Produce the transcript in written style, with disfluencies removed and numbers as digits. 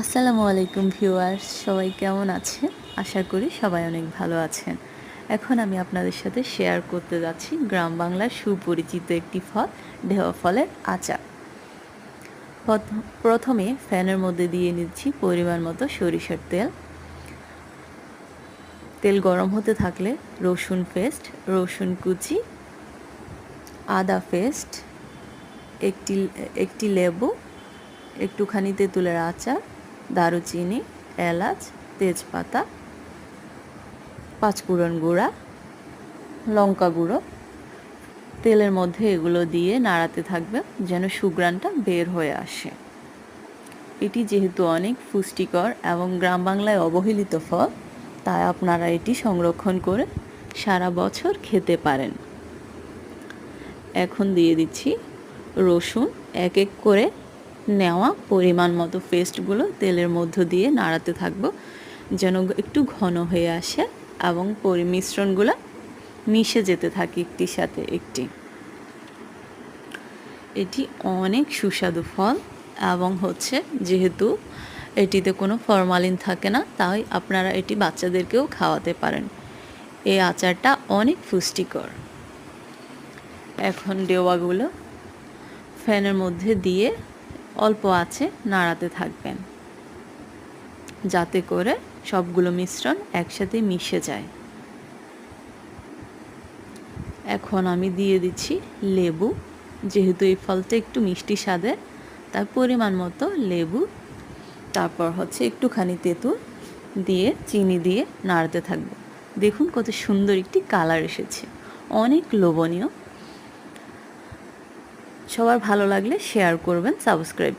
আসসালামু আলাইকুম ভিউয়ার্স, সবাই কেমন আছেন? আশা করি সবাই অনেক ভালো আছেন। এখন আমি আপনাদের সাথে শেয়ার করতে যাচ্ছি গ্রাম বাংলার সুপরিচিত একটি ফল, ঢেওয়া ফলের আচার। প্রথমে ফ্যানের মধ্যে দিয়ে নিচ্ছি পরিমাণ মতো সরিষার তেল। তেল গরম হতে থাকলে রসুন পেস্ট, রসুন কুচি, আদা পেস্ট, একটি লেবু, একটুখানি তেঁতুলের আচার, দারুচিনি, এলাচ, তেজপাতা, পাঁচফোড়ন গুঁড়া, লঙ্কা গুঁড়ো তেলের মধ্যে এগুলো দিয়ে নাড়াতে থাকবে যেন সুঘ্রাণটা বের হয়ে আসে। এটি যেহেতু অনেক পুষ্টিকর এবং গ্রাম বাংলায় অবহেলিত ফল, তাই আপনারা এটি সংরক্ষণ করে সারা বছর খেতে পারেন। এখন দিয়ে দিচ্ছি রসুন, এক এক করে নেওয়া পরিমাণ মতো পেস্টগুলো তেলের মধ্য দিয়ে নাড়াতে থাকবো যেন একটু ঘন হয়ে আসে এবং মিশ্রণগুলো মিশে যেতে থাকে একটির সাথে একটি। এটি অনেক সুস্বাদু ফল এবং যেহেতু এটিতে কোনো ফরমালিন থাকে না, তাই আপনারা এটি বাচ্চাদেরকেও খাওয়াতে পারেন। এই আচারটা অনেক পুষ্টিকর। এখন ডেওয়াগুলো ফ্যানের মধ্যে দিয়ে অল্প আঁচে নাড়াতে থাকবেন যাতে করে সবগুলো মিশ্রণ একসাথে মিশে যায়। এখন আমি দিয়ে দিচ্ছি লেবু, যেহেতু এই ফলটা একটু মিষ্টি স্বাদের, তার পরিমাণ মতো লেবু, তারপর একটুখানি তেঁতুল দিয়ে চিনি দিয়ে নাড়তে থাকবো। দেখুন কত সুন্দর একটি কালার এসেছে, অনেক লোভনীয়। সবার ভালো লাগলে শেয়ার করবেন, সাবস্ক্রাইব